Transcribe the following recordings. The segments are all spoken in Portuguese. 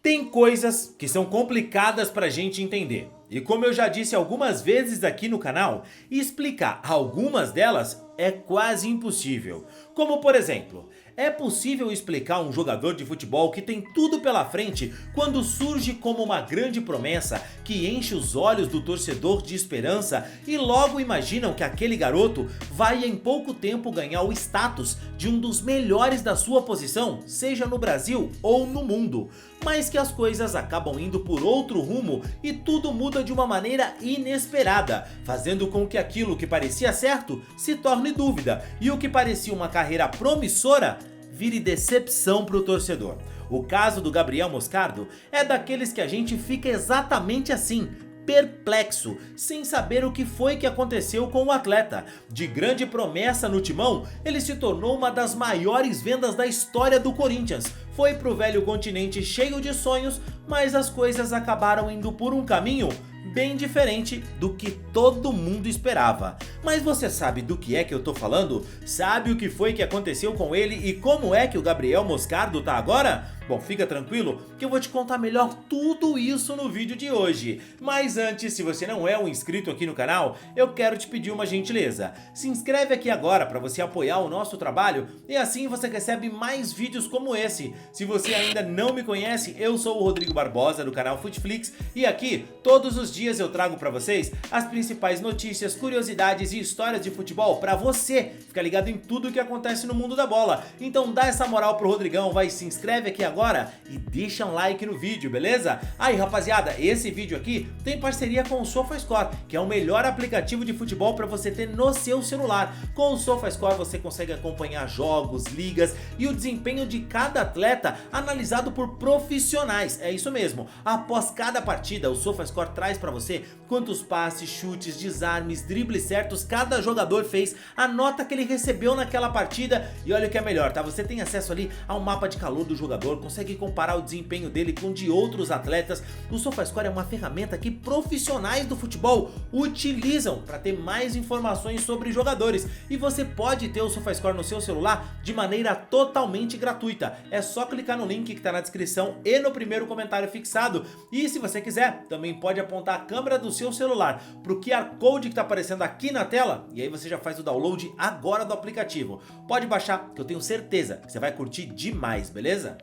Tem coisas que são complicadas pra gente entender. E como eu já disse algumas vezes aqui no canal, explicar algumas delas é quase impossível. Como por exemplo, é possível explicar um jogador de futebol que tem tudo pela frente quando surge como uma grande promessa que enche os olhos do torcedor de esperança e logo imaginam que aquele garoto vai em pouco tempo ganhar o status de um dos melhores da sua posição, seja no Brasil ou no mundo, mas que as coisas acabam indo por outro rumo e tudo muda de uma maneira inesperada, fazendo com que aquilo que parecia certo se torne dúvida e o que parecia uma carreira promissora vire decepção para o torcedor. O caso do Gabriel Moscardo é daqueles que a gente fica exatamente assim, perplexo, sem saber o que foi que aconteceu com o atleta. De grande promessa no timão, ele se tornou uma das maiores vendas da história do Corinthians. Foi pro velho continente cheio de sonhos, mas as coisas acabaram indo por um caminho bem diferente do que todo mundo esperava. Mas você sabe do que é que eu tô falando? Sabe o que foi que aconteceu com ele e como é que o Gabriel Moscardo tá agora? Bom, fica tranquilo que eu vou te contar melhor tudo isso no vídeo de hoje. Mas antes, se você não é um inscrito aqui no canal, eu quero te pedir uma gentileza. Se inscreve aqui agora para você apoiar o nosso trabalho e assim você recebe mais vídeos como esse. Se você ainda não me conhece, eu sou o Rodrigo Barbosa do canal Futflix e aqui todos os dias eu trago para vocês as principais notícias, curiosidades e histórias de futebol para você ficar ligado em tudo o que acontece no mundo da bola. Então dá essa moral pro Rodrigão, vai, se inscreve aqui agora e deixa um like no vídeo, beleza? Aí rapaziada, esse vídeo aqui tem parceria com o SofaScore, que é o melhor aplicativo de futebol para você ter no seu celular. Com o SofaScore você consegue acompanhar jogos, ligas e o desempenho de cada atleta analisado por profissionais. É isso mesmo, após cada partida o SofaScore traz para você quantos passes, chutes, desarmes, dribles certos cada jogador fez, a nota que ele recebeu naquela partida e olha o que é melhor, tá? Você tem acesso ali a um mapa de calor do jogador, consegue comparar o desempenho dele com o de outros atletas. O SofaScore é uma ferramenta que profissionais do futebol utilizam para ter mais informações sobre jogadores e você pode ter o SofaScore no seu celular de maneira totalmente gratuita. É só clicar no link que está na descrição e no primeiro comentário fixado e se você quiser também pode apontar a câmera do seu celular para o QR Code que está aparecendo aqui na tela e aí você já faz o download agora do aplicativo. Pode baixar que eu tenho certeza que você vai curtir demais, beleza?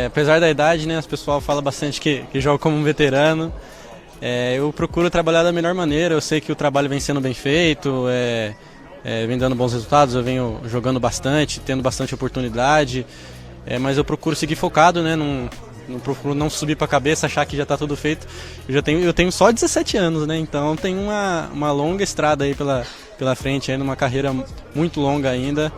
Apesar da idade, né, as pessoas falam bastante que joga como um veterano. Eu procuro trabalhar da melhor maneira, eu sei que o trabalho vem sendo bem feito, vem dando bons resultados, eu venho jogando bastante, tendo bastante oportunidade, mas eu procuro seguir focado, né, não procuro não subir para a cabeça, achar que já está tudo feito. Eu tenho só 17 anos, né, então tem uma longa estrada aí pela frente, ainda uma carreira muito longa ainda.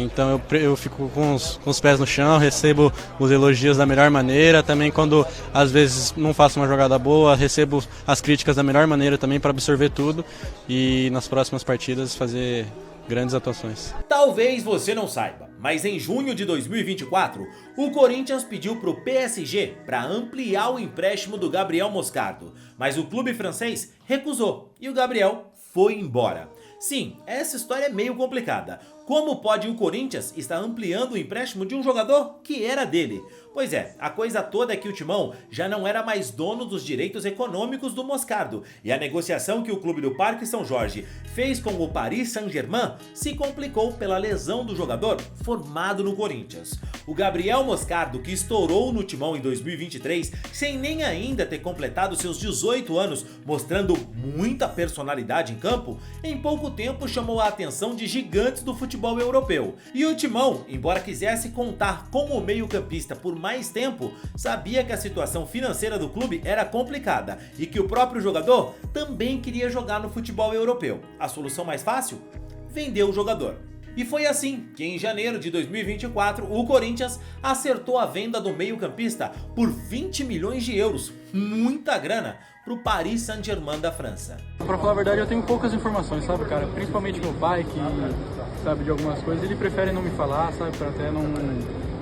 Então eu fico com os pés no chão, recebo os elogios da melhor maneira, também quando às vezes não faço uma jogada boa, recebo as críticas da melhor maneira também para absorver tudo e nas próximas partidas fazer grandes atuações. Talvez você não saiba, mas em junho de 2024, o Corinthians pediu para o PSG para ampliar o empréstimo do Gabriel Moscardo, mas o clube francês recusou e o Gabriel foi embora. Sim, essa história é meio complicada. Como pode o Corinthians estar ampliando o empréstimo de um jogador que era dele? Pois é, a coisa toda é que o Timão já não era mais dono dos direitos econômicos do Moscardo e a negociação que o clube do Parque São Jorge fez com o Paris Saint-Germain se complicou pela lesão do jogador formado no Corinthians. O Gabriel Moscardo, que estourou no Timão em 2023, sem nem ainda ter completado seus 18 anos, mostrando muita personalidade em campo, em pouco tempo chamou a atenção de gigantes do futebol europeu. E o Timão, embora quisesse contar com o meio-campista por mais tempo, sabia que a situação financeira do clube era complicada e que o próprio jogador também queria jogar no futebol europeu. A solução mais fácil? Vender o jogador. E foi assim que em janeiro de 2024 o Corinthians acertou a venda do meio-campista por 20 milhões de euros, muita grana, para o Paris Saint-Germain da França. Pra falar a verdade, eu tenho poucas informações, sabe, cara? Principalmente meu pai, que sabe de algumas coisas, ele prefere não me falar, sabe, para até não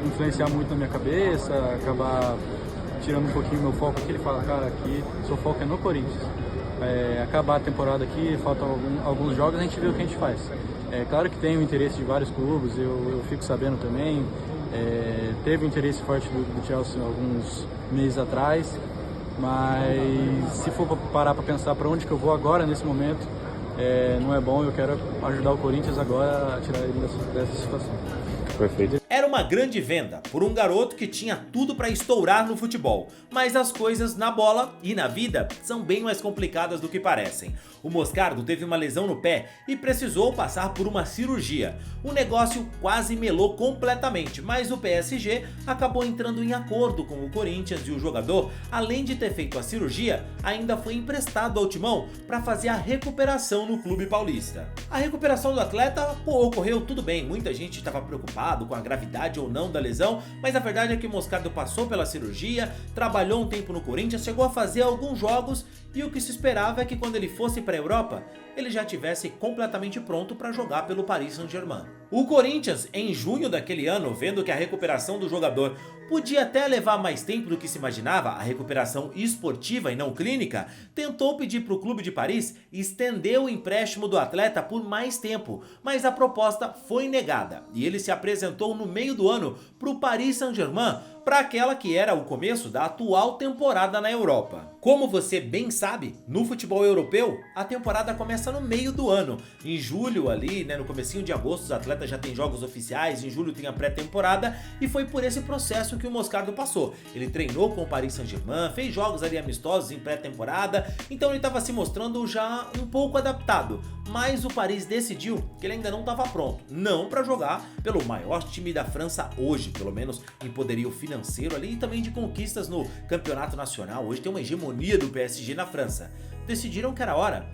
influenciar muito na minha cabeça, acabar tirando um pouquinho meu foco aqui. Ele fala, cara, aqui seu foco é no Corinthians. Acabar a temporada aqui, faltam alguns jogos, a gente vê o que a gente faz. É claro que tem o interesse de vários clubes, eu fico sabendo também. Teve um interesse forte do Chelsea alguns meses atrás, mas se for parar para pensar para onde que eu vou agora, nesse momento, não é bom. Eu quero ajudar o Corinthians agora a tirar ele dessa situação. Perfeito. Era uma grande venda por um garoto que tinha tudo para estourar no futebol, mas as coisas na bola e na vida são bem mais complicadas do que parecem. O Moscardo teve uma lesão no pé e precisou passar por uma cirurgia. O negócio quase melou completamente, mas o PSG acabou entrando em acordo com o Corinthians e o jogador, além de ter feito a cirurgia, ainda foi emprestado ao Timão para fazer a recuperação no clube paulista. A recuperação do atleta ocorreu tudo bem, muita gente estava preocupado com a gravidade ou não da lesão, mas a verdade é que o Moscardo passou pela cirurgia, trabalhou um tempo no Corinthians, chegou a fazer alguns jogos e o que se esperava é que quando ele fosse para a Europa, ele já tivesse completamente pronto para jogar pelo Paris Saint-Germain. O Corinthians, em junho daquele ano, vendo que a recuperação do jogador podia até levar mais tempo do que se imaginava, a recuperação esportiva e não clínica, tentou pedir para o clube de Paris estender o empréstimo do atleta por mais tempo, mas a proposta foi negada e ele se apresentou no meio do ano para o Paris Saint-Germain, para aquela que era o começo da atual temporada na Europa. Como você bem sabe, no futebol europeu, a temporada começa no meio do ano. Em julho ali, no comecinho de agosto, os atletas já têm jogos oficiais, em julho tem a pré-temporada, e foi por esse processo que o Moscardo passou. Ele treinou com o Paris Saint-Germain, fez jogos ali amistosos em pré-temporada, então ele estava se mostrando já um pouco adaptado. Mas o Paris decidiu que ele ainda não estava pronto, não para jogar pelo maior time da França hoje, pelo menos em poderio financeiro ali e também de conquistas no campeonato nacional. Hoje tem uma hegemonia do PSG na França. Decidiram que era hora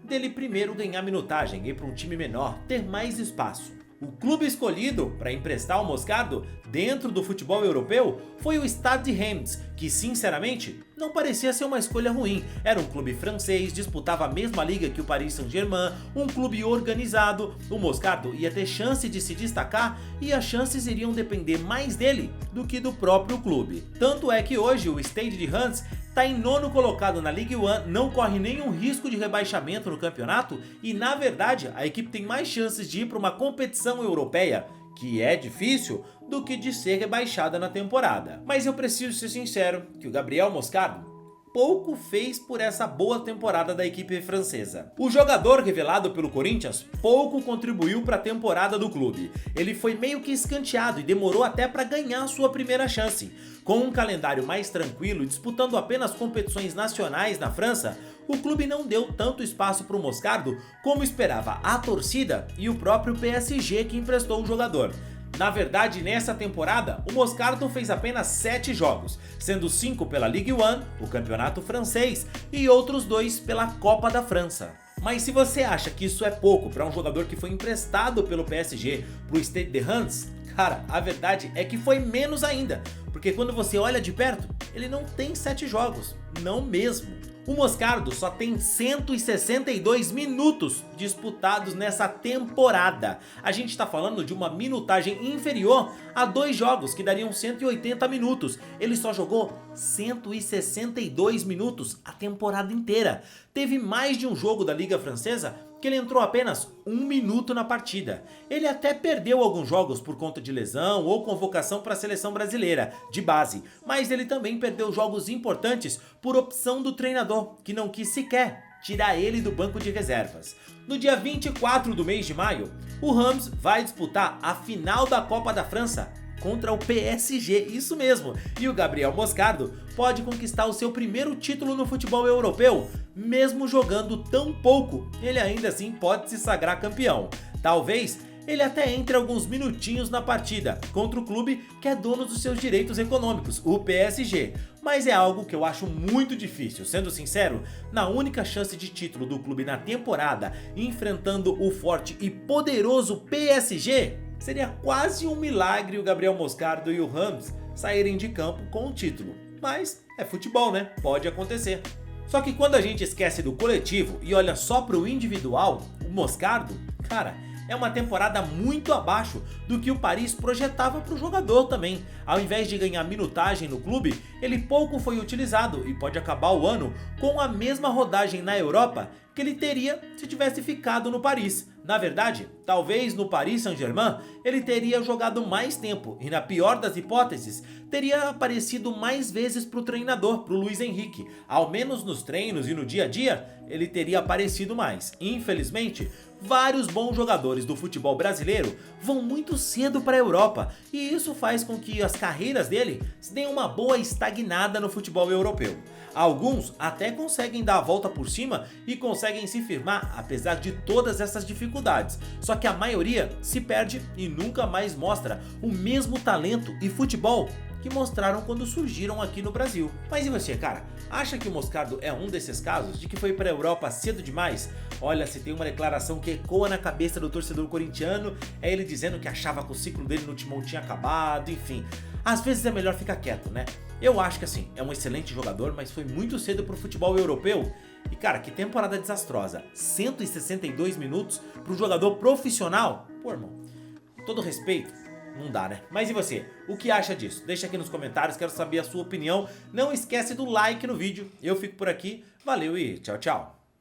dele primeiro ganhar minutagem, ir para um time menor, ter mais espaço. O clube escolhido para emprestar o Moscardo dentro do futebol europeu foi o Stade Reims, que sinceramente não parecia ser uma escolha ruim. Era um clube francês, disputava a mesma liga que o Paris Saint-Germain, um clube organizado. O Moscardo ia ter chance de se destacar e as chances iriam depender mais dele do que do próprio clube. Tanto é que hoje o Stade de Reims está em 9º colocado na Ligue 1, não corre nenhum risco de rebaixamento no campeonato e, na verdade, a equipe tem mais chances de ir para uma competição europeia, que é difícil, do que de ser rebaixada na temporada. Mas eu preciso ser sincero que o Gabriel Moscardo pouco fez por essa boa temporada da equipe francesa. O jogador revelado pelo Corinthians pouco contribuiu para a temporada do clube. Ele foi meio que escanteado e demorou até para ganhar sua primeira chance. Com um calendário mais tranquilo e disputando apenas competições nacionais na França, o clube não deu tanto espaço para o Moscardo como esperava a torcida e o próprio PSG que emprestou o jogador. Na verdade, nessa temporada, o Moscardo fez apenas 7 jogos, sendo 5 pela Ligue 1, o campeonato francês, e outros 2 pela Copa da França. Mas se você acha que isso é pouco para um jogador que foi emprestado pelo PSG para o Stade de Reims, cara, a verdade é que foi menos ainda, porque quando você olha de perto, ele não tem 7 jogos, não mesmo. O Moscardo só tem 162 minutos disputados nessa temporada. A gente está falando de uma minutagem inferior a 2 jogos, que dariam 180 minutos. Ele só jogou 162 minutos a temporada inteira. Teve mais de um jogo da Liga Francesa que ele entrou apenas 1 minuto na partida. Ele até perdeu alguns jogos por conta de lesão ou convocação para a seleção brasileira, de base, mas ele também perdeu jogos importantes por opção do treinador, que não quis sequer tirar ele do banco de reservas. No dia 24 do mês de maio, o Reims vai disputar a final da Copa da França contra o PSG, isso mesmo, e o Gabriel Moscardo pode conquistar o seu primeiro título no futebol europeu, mesmo jogando tão pouco, ele ainda assim pode se sagrar campeão. Talvez ele até entre alguns minutinhos na partida contra o clube que é dono dos seus direitos econômicos, o PSG, mas é algo que eu acho muito difícil. Sendo sincero, na única chance de título do clube na temporada, enfrentando o forte e poderoso PSG, seria quase um milagre o Gabriel Moscardo e o Reims saírem de campo com o título. Mas é futebol, né? Pode acontecer. Só que quando a gente esquece do coletivo e olha só pro individual, o Moscardo, cara, é uma temporada muito abaixo do que o Paris projetava para o jogador também. Ao invés de ganhar minutagem no clube, ele pouco foi utilizado e pode acabar o ano com a mesma rodagem na Europa que ele teria se tivesse ficado no Paris. Na verdade, talvez no Paris Saint-Germain ele teria jogado mais tempo e, na pior das hipóteses, teria aparecido mais vezes para o treinador, para o Luiz Henrique. Ao menos nos treinos e no dia a dia, ele teria aparecido mais. Infelizmente, vários bons jogadores do futebol brasileiro vão muito cedo para a Europa e isso faz com que as carreiras dele deem uma boa estagnada no futebol europeu. Alguns até conseguem dar a volta por cima e conseguem se firmar apesar de todas essas dificuldades, só que a maioria se perde e nunca mais mostra o mesmo talento e futebol que mostraram quando surgiram aqui no Brasil. Mas e você, cara? Acha que o Moscardo é um desses casos de que foi para a Europa cedo demais? Olha, se tem uma declaração que ecoa na cabeça do torcedor corintiano, é ele dizendo que achava que o ciclo dele no Timão tinha acabado, enfim. Às vezes é melhor ficar quieto, né? Eu acho que assim, é um excelente jogador, mas foi muito cedo pro futebol europeu. E cara, que temporada desastrosa. 162 minutos pro jogador profissional? Pô, irmão, com todo respeito, não dá, né? Mas e você? O que acha disso? Deixa aqui nos comentários, quero saber a sua opinião. Não esquece do like no vídeo. Eu fico por aqui, valeu e tchau, tchau.